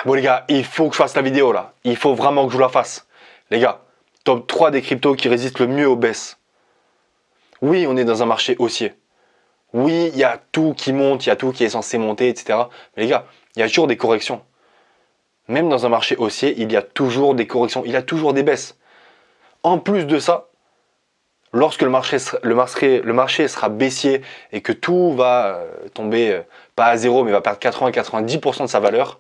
Bon les gars, il faut que je fasse la vidéo là. Il faut vraiment que je vous la fasse. Les gars, top 3 des cryptos qui résistent le mieux aux baisses. Oui, on est dans un marché haussier. Oui, il y a tout qui monte, il y a tout qui est censé monter, etc. Mais les gars, il y a toujours des corrections. Même dans un marché haussier, il y a toujours des corrections, il y a toujours des baisses. En plus de ça, lorsque le marché sera baissier et que tout va tomber, pas à zéro, mais va perdre 80-90% de sa valeur,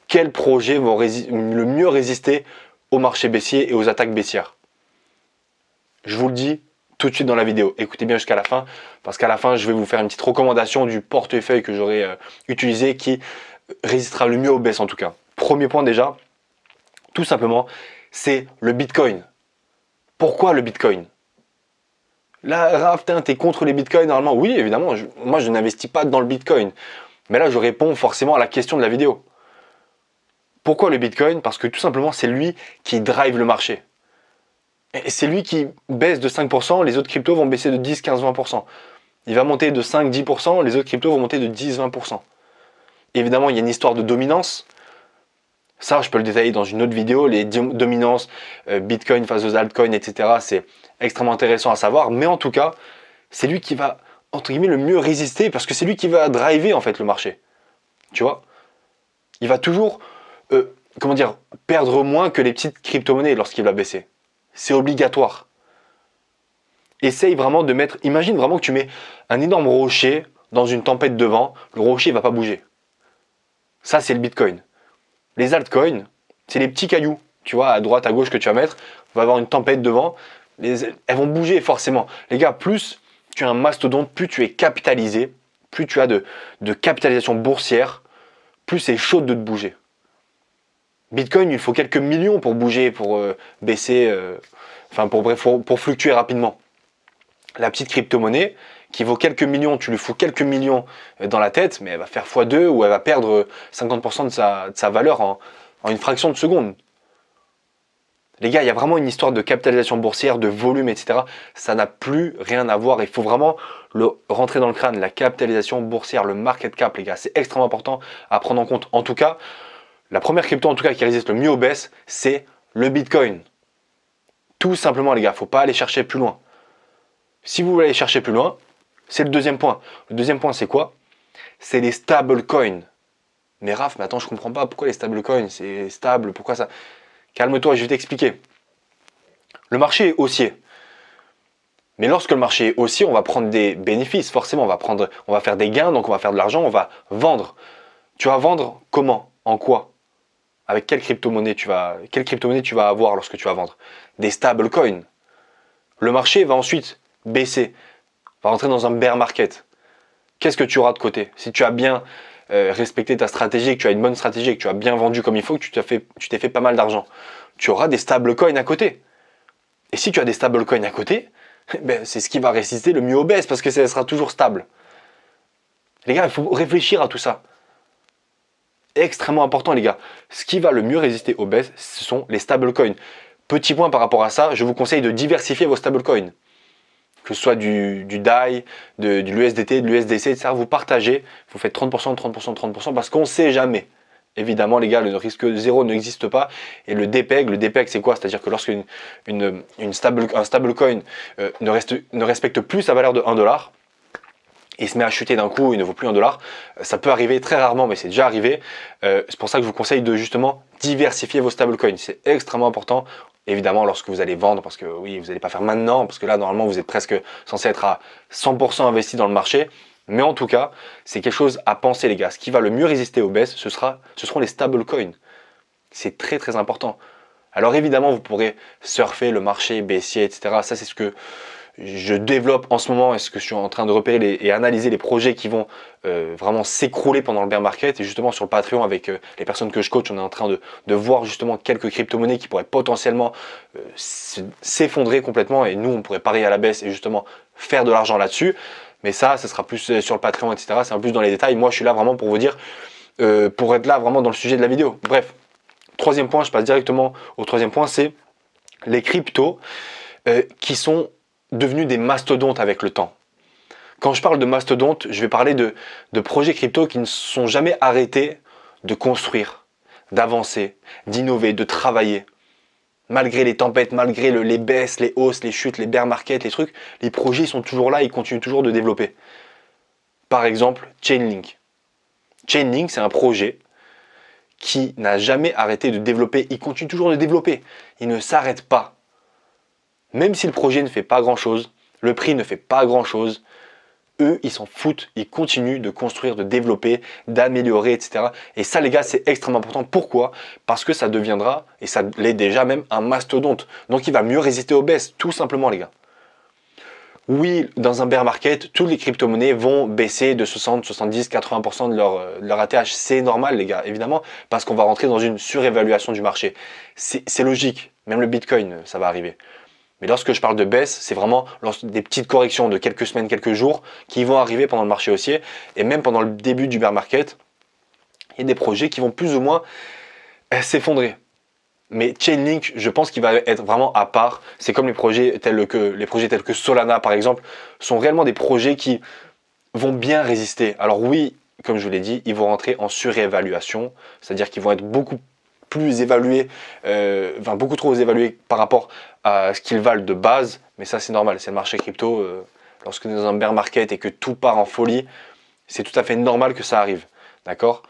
quels projets vont le mieux résister au marché baissier et aux attaques baissières? Je vous le dis tout de suite dans la vidéo. Écoutez bien jusqu'à la fin, parce qu'à la fin, je vais vous faire une petite recommandation du portefeuille que j'aurai utilisé qui résistera le mieux aux baisses en tout cas. Premier point déjà, tout simplement, c'est le Bitcoin. Pourquoi le Bitcoin? Là, Raph, t'es contre les Bitcoins normalement? Oui, évidemment, moi je n'investis pas dans le Bitcoin. Mais là, je réponds forcément à la question de la vidéo. Pourquoi le Bitcoin? Parce que tout simplement, c'est lui qui drive le marché. Et c'est lui qui baisse de 5%, les autres cryptos vont baisser de 10, 15, 20%. Il va monter de 5, 10%, les autres cryptos vont monter de 10, 20%. Évidemment, il y a une histoire de dominance. Ça, je peux le détailler dans une autre vidéo, les dominances, Bitcoin face aux altcoins, etc. C'est extrêmement intéressant à savoir. Mais en tout cas, c'est lui qui va, entre guillemets, le mieux résister parce que c'est lui qui va driver en fait le marché. Tu vois? Il va toujours, perdre moins que les petites crypto-monnaies lorsqu'il va baisser. C'est obligatoire. Essaye vraiment de mettre, imagine vraiment que tu mets un énorme rocher dans une tempête de vent, le rocher ne va pas bouger. Ça, c'est le Bitcoin. Les altcoins, c'est les petits cailloux, tu vois, à droite, à gauche que tu vas mettre. On va avoir une tempête de vent. Elles vont bouger forcément. Les gars, plus tu as un mastodonte, plus tu es capitalisé, plus tu as de capitalisation boursière, plus c'est chaud de te bouger. Bitcoin, il faut quelques millions pour bouger, pour baisser, pour fluctuer rapidement. La petite crypto-monnaie, qui vaut quelques millions, tu lui fous quelques millions dans la tête, mais elle va faire x2 ou elle va perdre 50% de sa valeur en une fraction de seconde. Les gars, il y a vraiment une histoire de capitalisation boursière, de volume, etc. Ça n'a plus rien à voir. Il faut vraiment le rentrer dans le crâne. La capitalisation boursière, le market cap, les gars, c'est extrêmement important à prendre en compte. En tout cas, la première crypto en tout cas qui résiste le mieux aux baisses, c'est le Bitcoin. Tout simplement, les gars, il ne faut pas aller chercher plus loin. Si vous voulez aller chercher plus loin, c'est le deuxième point. Le deuxième point, c'est quoi? C'est les stablecoins. Mais Raph, mais attends, je comprends pas pourquoi les stablecoins, c'est stable, pourquoi ça? Calme-toi, je vais t'expliquer. Le marché est haussier. Mais lorsque le marché est haussier, on va prendre des bénéfices. Forcément, on va faire des gains, donc on va faire de l'argent, on va vendre. Tu vas vendre comment? En quoi? Avec quelle crypto-monnaie tu vas avoir lorsque tu vas vendre? Des stablecoins. Le marché va ensuite baisser, va rentrer dans un bear market. Qu'est-ce que tu auras de côté? Si tu as bien respecté ta stratégie, que tu as une bonne stratégie, que tu as bien vendu comme il faut, que tu t'es fait pas mal d'argent, tu auras des stablecoins à côté. Et si tu as des stablecoins à côté, ben, c'est ce qui va résister le mieux aux baisses parce que ça sera toujours stable. Les gars, il faut réfléchir à tout ça. Extrêmement important les gars. Ce qui va le mieux résister aux baisses, ce sont les stablecoins. Petit point par rapport à ça, je vous conseille de diversifier vos stablecoins. Que ce soit du DAI, de l'USDT, de l'USDC, etc. Vous partagez, vous faites 30%, 30%, 30% parce qu'on ne sait jamais. Évidemment, les gars, le risque zéro n'existe pas. Et le DPEG c'est quoi? C'est-à-dire que lorsqu'un stablecoin ne respecte plus sa valeur de 1$, il se met à chuter d'un coup, il ne vaut plus 1$. Ça peut arriver très rarement, mais c'est déjà arrivé. C'est pour ça que je vous conseille de justement diversifier vos stablecoins. C'est extrêmement important. Évidemment, lorsque vous allez vendre, parce que oui, vous n'allez pas faire maintenant, parce que là, normalement, vous êtes presque censé être à 100% investi dans le marché. Mais en tout cas, c'est quelque chose à penser, les gars. Ce qui va le mieux résister aux baisses, ce seront les stablecoins. C'est très, très important. Alors évidemment, vous pourrez surfer le marché baissier, etc. Ça, c'est ce que je développe en ce moment et ce que je suis en train de repérer et analyser les projets qui vont vraiment s'écrouler pendant le bear market. Et justement sur le Patreon avec les personnes que je coach, on est en train de voir justement quelques crypto-monnaies qui pourraient potentiellement s'effondrer complètement et nous on pourrait parier à la baisse et justement faire de l'argent là-dessus. Mais ça sera plus sur le Patreon, etc. C'est un peu plus dans les détails. Moi je suis là vraiment pour vous dire, pour être là vraiment dans le sujet de la vidéo. Bref, troisième point, je passe directement au troisième point, c'est les cryptos qui sont devenus des mastodontes avec le temps. Quand je parle de mastodontes, je vais parler de projets crypto qui ne sont jamais arrêtés de construire. d'avancer, d'innover, de travailler. Malgré les tempêtes, malgré les baisses, les hausses, les chutes, les bear markets, les trucs, les projets sont toujours là, ils continuent toujours de développer. Par exemple, Chainlink. Chainlink, c'est un projet qui n'a jamais arrêté de développer. Il continue toujours de développer. Il ne s'arrête pas. Même si le projet ne fait pas grand-chose, le prix ne fait pas grand-chose, eux, ils s'en foutent. Ils continuent de construire, de développer, d'améliorer, etc. Et ça, les gars, c'est extrêmement important. Pourquoi? Parce que ça deviendra, et ça l'est déjà même, un mastodonte. Donc, il va mieux résister aux baisses, tout simplement, les gars. Oui, dans un bear market, toutes les crypto-monnaies vont baisser de 60, 70, 80% de leur ATH. C'est normal, les gars, évidemment, parce qu'on va rentrer dans une surévaluation du marché. C'est logique. Même le Bitcoin, ça va arriver. Mais lorsque je parle de baisse, c'est vraiment des petites corrections de quelques semaines, quelques jours qui vont arriver pendant le marché haussier. Et même pendant le début du bear market, il y a des projets qui vont plus ou moins s'effondrer. Mais Chainlink, je pense qu'il va être vraiment à part. C'est comme les projets tels que Solana, par exemple, sont réellement des projets qui vont bien résister. Alors oui, comme je vous l'ai dit, ils vont rentrer en surévaluation, c'est-à-dire qu'ils vont être beaucoup plus évalués, beaucoup trop évalués par rapport à ce qu'ils valent de base. Mais ça, c'est normal, c'est le marché crypto. Lorsque on est dans un bear market et que tout part en folie, c'est tout à fait normal que ça arrive. D'accord ?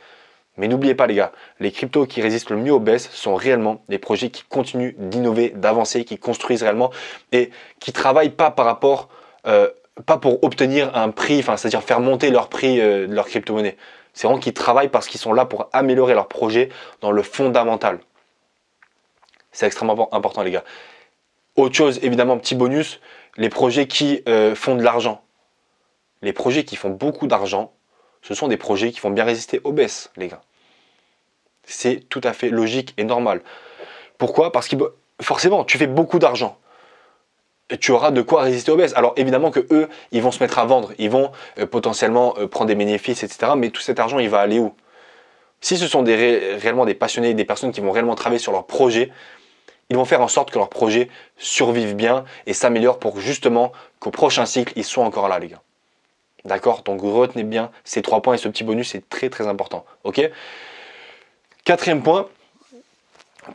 Mais n'oubliez pas les gars, les cryptos qui résistent le mieux aux baisses sont réellement des projets qui continuent d'innover, d'avancer, qui construisent réellement et qui travaillent pas par rapport, pas pour obtenir un prix, c'est-à-dire faire monter leur prix de leur crypto-monnaie. C'est vraiment qu'ils travaillent parce qu'ils sont là pour améliorer leur projet dans le fondamental. C'est extrêmement important les gars. Autre chose, évidemment, petit bonus, les projets qui font de l'argent. Les projets qui font beaucoup d'argent, ce sont des projets qui vont bien résister aux baisses, les gars. C'est tout à fait logique et normal. Pourquoi? Parce que forcément, tu fais beaucoup d'argent. Et tu auras de quoi résister aux baisses. Alors évidemment que eux, ils vont se mettre à vendre. Ils vont potentiellement prendre des bénéfices, etc. Mais tout cet argent, il va aller où? Si ce sont réellement des passionnés, des personnes qui vont réellement travailler sur leur projet, ils vont faire en sorte que leur projet survive bien et s'améliore pour justement qu'au prochain cycle, ils soient encore là, les gars. D'accord? Donc retenez bien ces 3 points et ce petit bonus, c'est très très important. Ok? 4e point,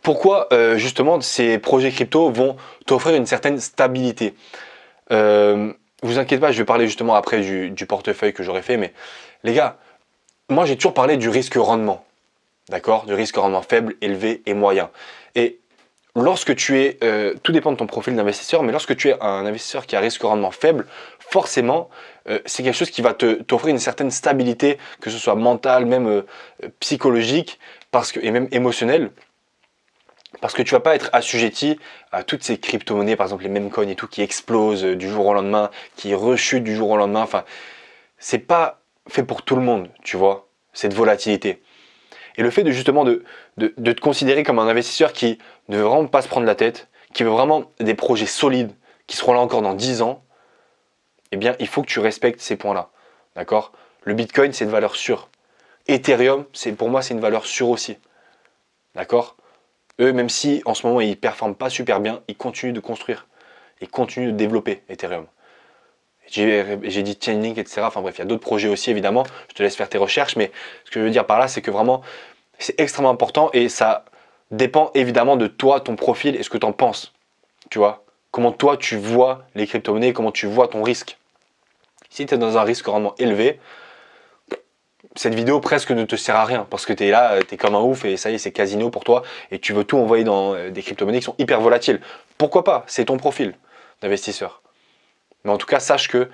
pourquoi justement ces projets crypto vont t'offrir une certaine stabilité? Vous inquiétez pas, je vais parler justement après du portefeuille que j'aurais fait, mais les gars, moi j'ai toujours parlé du risque-rendement. D'accord? Du risque-rendement faible, élevé et moyen. Et lorsque tu es, tout dépend de ton profil d'investisseur, mais lorsque tu es un investisseur qui a risque-rendement faible, forcément, c'est quelque chose qui va t'offrir une certaine stabilité, que ce soit mentale, même psychologique, et même émotionnelle, parce que tu vas pas être assujetti à toutes ces crypto-monnaies, par exemple les meme coins et tout, qui explosent du jour au lendemain, qui rechutent du jour au lendemain. Enfin, c'est pas fait pour tout le monde, tu vois, cette volatilité. Et le fait de justement de te considérer comme un investisseur qui ne veut vraiment pas se prendre la tête, qui veut vraiment des projets solides, qui seront là encore dans 10 ans, eh bien, il faut que tu respectes ces points-là. D'accord? Le Bitcoin, c'est une valeur sûre. Ethereum, pour moi, c'est une valeur sûre aussi. D'accord? Eux, même si en ce moment, ils ne performent pas super bien, ils continuent de construire. Ils continuent de développer Ethereum. J'ai dit Chainlink, etc. Enfin bref, il y a d'autres projets aussi, évidemment. Je te laisse faire tes recherches, mais ce que je veux dire par là, c'est que vraiment, c'est extrêmement important et ça dépend évidemment de toi, ton profil et ce que tu en penses. Tu vois? Comment toi, tu vois les crypto-monnaies, comment tu vois ton risque. Si tu es dans un risque rendement élevé, cette vidéo presque ne te sert à rien parce que tu es là, tu es comme un ouf et ça y est, c'est casino pour toi et tu veux tout envoyer dans des crypto-monnaies qui sont hyper volatiles. Pourquoi pas? C'est ton profil d'investisseur. Mais en tout cas, sache que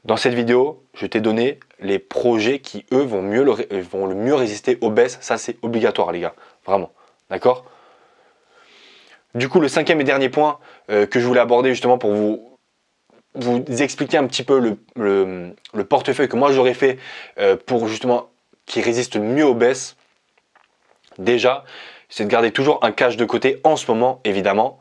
dans cette vidéo, je t'ai donné les projets qui, eux, vont le mieux résister aux baisses. Ça, c'est obligatoire, les gars. Vraiment. D'accord? Du coup, le 5e et dernier point que je voulais aborder justement pour vous expliquer un petit peu le portefeuille que moi j'aurais fait pour justement qui résiste mieux aux baisses. Déjà, c'est de garder toujours un cash de côté en ce moment, évidemment,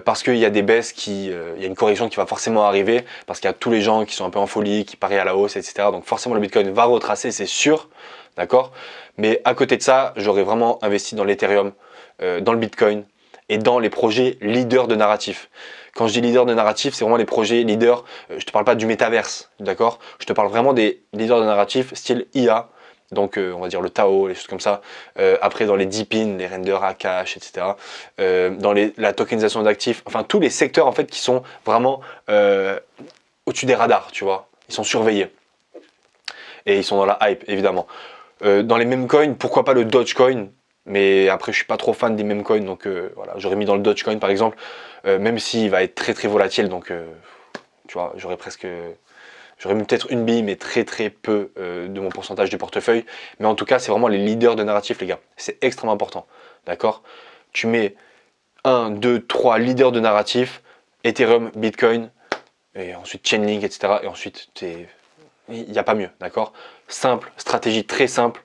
parce qu'il y a des baisses il y a une correction qui va forcément arriver, parce qu'il y a tous les gens qui sont un peu en folie, qui parient à la hausse, etc. Donc forcément le Bitcoin va retracer, c'est sûr, d'accord? Mais à côté de ça, j'aurais vraiment investi dans l'Ethereum, dans le Bitcoin et dans les projets leaders de narratif. Quand je dis leader de narratif, c'est vraiment les projets leaders, je te parle pas du métaverse, d'accord? Je te parle vraiment des leaders de narratif style IA, Donc on va dire le Tao, les choses comme ça. Après dans les DePIN, les renders à cash, etc. Dans la tokenisation d'actifs, enfin tous les secteurs en fait qui sont vraiment au-dessus des radars, tu vois. Ils sont surveillés. Et ils sont dans la hype, évidemment. Dans les meme coins, pourquoi pas le Dogecoin? Mais après, je suis pas trop fan des meme coins, donc voilà, j'aurais mis dans le Dogecoin par exemple, même s'il va être très très volatile, donc tu vois, j'aurais mis peut-être une bille, mais très très peu de mon pourcentage du portefeuille. Mais en tout cas, c'est vraiment les leaders de narratif, les gars. C'est extrêmement important, d'accord? Tu mets 1, 2, 3 leaders de narratif, Ethereum, Bitcoin, et ensuite Chainlink, etc. Et ensuite, il n'y a pas mieux, d'accord? Simple, stratégie très simple,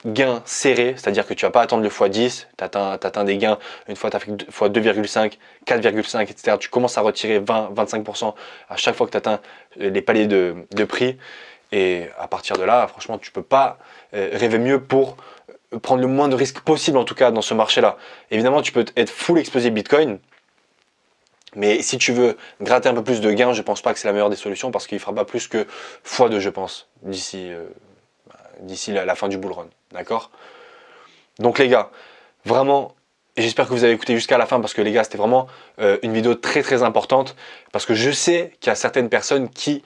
gain serré, c'est-à-dire que tu ne vas pas attendre le x10, tu atteins des gains, une fois tu as fait x2,5, 4,5, etc. Tu commences à retirer 20-25% à chaque fois que tu atteins les paliers de prix. Et à partir de là, franchement, tu ne peux pas rêver mieux pour prendre le moins de risques possible, en tout cas, dans ce marché-là. Évidemment, tu peux être full exposé Bitcoin, mais si tu veux gratter un peu plus de gains, je ne pense pas que c'est la meilleure des solutions parce qu'il ne fera pas plus que x2, je pense, d'ici la fin du bull run. D'accord? Donc les gars, vraiment, j'espère que vous avez écouté jusqu'à la fin parce que les gars, c'était vraiment une vidéo très très importante parce que je sais qu'il y a certaines personnes qui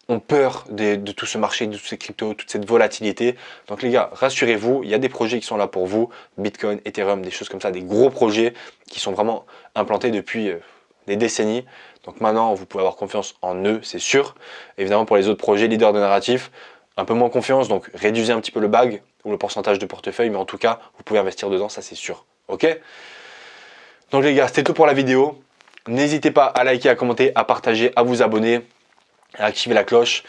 ont peur de tout ce marché, de tous ces cryptos, toute cette volatilité. Donc les gars, rassurez-vous, il y a des projets qui sont là pour vous, Bitcoin, Ethereum, des choses comme ça, des gros projets qui sont vraiment implantés depuis des décennies. Donc maintenant, vous pouvez avoir confiance en eux, c'est sûr. Évidemment, pour les autres projets, leaders de narratif, un peu moins confiance, donc réduisez un petit peu le bag ou le pourcentage de portefeuille, mais en tout cas, vous pouvez investir dedans, ça c'est sûr. Ok? Donc les gars, c'était tout pour la vidéo. N'hésitez pas à liker, à commenter, à partager, à vous abonner, à activer la cloche,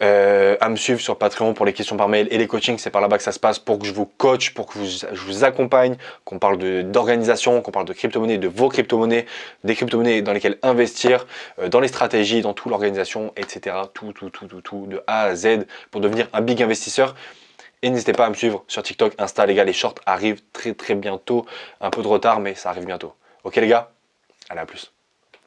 à me suivre sur Patreon pour les questions par mail et les coachings. C'est par là-bas que ça se passe pour que je vous coach, pour que je vous accompagne, qu'on parle d'organisation, qu'on parle de crypto-monnaies, de vos crypto-monnaies, des crypto-monnaies dans lesquelles investir, dans les stratégies, dans toute l'organisation, etc. Tout, de A à Z pour devenir un big investisseur. Et n'hésitez pas à me suivre sur TikTok, Insta, les gars, les shorts arrivent très très bientôt. Un peu de retard, mais ça arrive bientôt. Ok les gars? Allez, à plus.